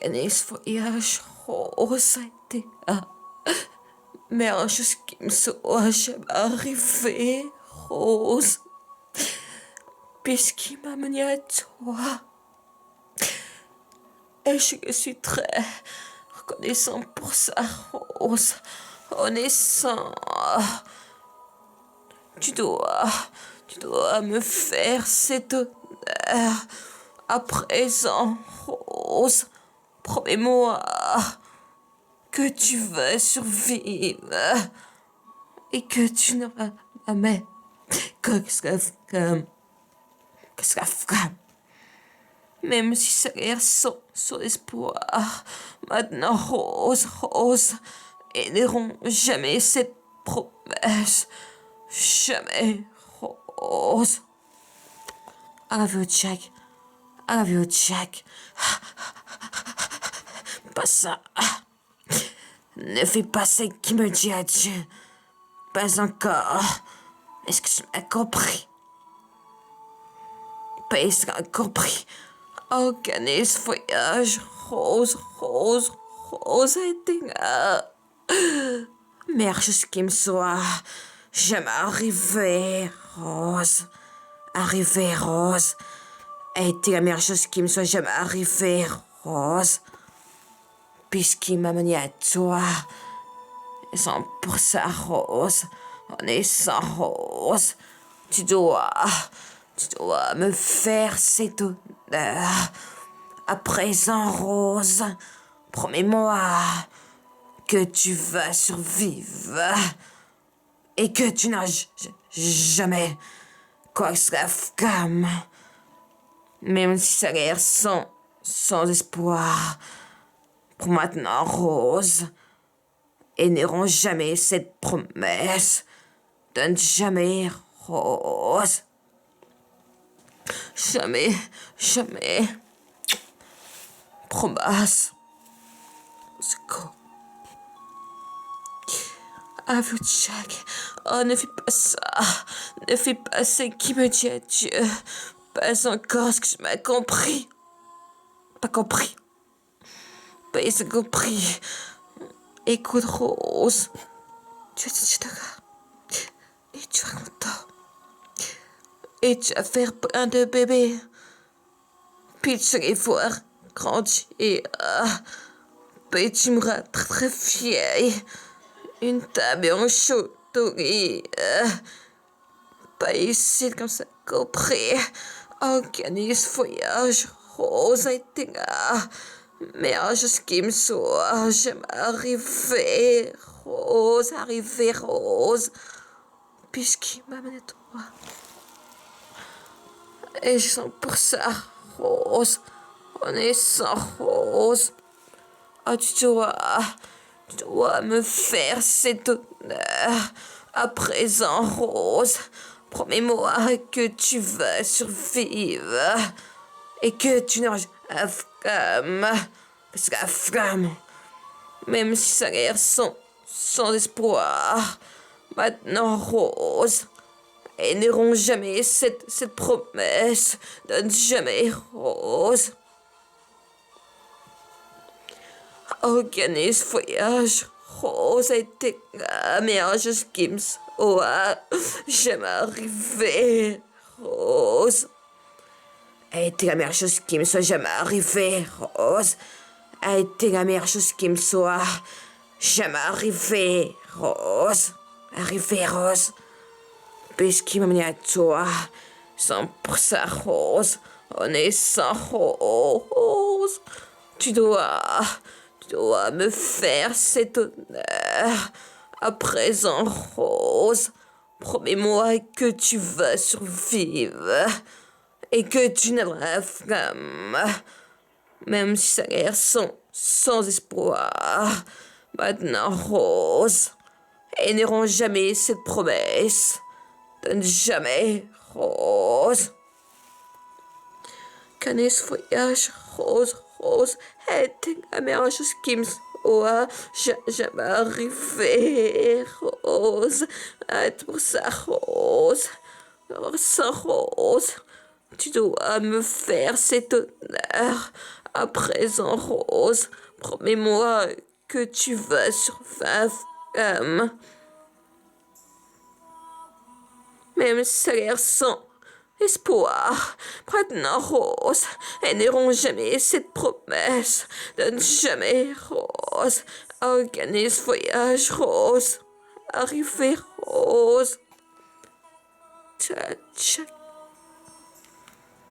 organiser ce voyage rose a été mais un chose qui me soit jamais arrivé, Rose, puisqu'il m'a mené à toi. Et je suis très reconnaissant pour ça, Rose. Reconnaissant. Tu dois, tu dois me faire cet honneur. À présent, Rose, promets-moi que tu vas survivre et que tu n'auras jamais que la femme. Même si ça a l'air sans espoir, maintenant, Rose, ils n'auront jamais cette promesse. Jamais, Rose. I love you, Jack. I love you, Jack. Pas ça. Ne fais pas ce qui me dit adieu. Pas encore. Est-ce que tu m'as compris? Pas est-ce que tu as compris? Organise ce voyage, Rose a été là. Merde, ce qui me soit jamais arrivé, Rose. Arrivé, Rose. A été la meilleure chose qui me soit jamais arrivée, Rose. Puisqu'il m'a mené à toi. Et sans pour ça, Rose. On est sans Rose. Tu dois me faire cet honneur. À présent, Rose, promets-moi que tu vas survivre et que tu n'as jamais quoi que ce soit femme. Même si ça a l'air sans espoir. Pour maintenant, Rose, et n'auront jamais cette promesse. Donne jamais, Rose. Jamais. Promesse. Secours. Ah, vous, Jack. Oh, ne fais pas ça. Ne fais pas ce qui me dit adieu. Pas encore ce que je m'as compris. Pas compris. Pas compris. Écoute, Rose. Tu es d'accord. Et tu vas content. Et tu vas faire plein de bébés. Puis tu vas les voir grandir. Puis tu me rends très vieille. Une table en chauderie. Pas ici comme ça compris. Organise voyage. Rose a été là. Mais ce qui me soit jamais arrivé. Rose. Puisqu'il m'a mené toi. Et je sens pour ça, Rose. On est sans Rose. Ah, tu dois me faire cet honneur. À présent, Rose, promets-moi que tu vas survivre. Et que tu n'auras la flamme. Parce que la flamme, même si ça a l'air sans espoir, maintenant, Rose, elles n'auront jamais cette promesse. Donne jamais, Rose. Organise voyage. Rose a été la meilleure chose qui me soit jamais arrivée. Rose a été la meilleure chose qui me soit jamais arrivée. Rose a été la meilleure chose qui me soit jamais arrivée. Rose. Arrivée, Rose. Puisqu'il m'a mené à toi. Sans pour ça, Rose. On est sans Rose. Tu dois me faire cet honneur. À présent, Rose, promets-moi que tu vas survivre et que tu n'auras la flamme. Même si ça a l'air sans espoir. Maintenant, Rose, elles n'auront jamais cette promesse. Donne jamais, Rose. Qu'année ce voyage, Rose a été la meilleure chose qui me soit jamais arrivée, Rose. C'est pour ça, Rose. Sans Rose, tu dois me faire cet honneur. À présent, Rose, promets-moi que tu vas survivre. Même salaire sans espoir. Maintenant, Rose, elles n'auront jamais cette promesse. Donne jamais, Rose. Organise voyage, Rose. Arrivée, Rose. Tcha, tcha,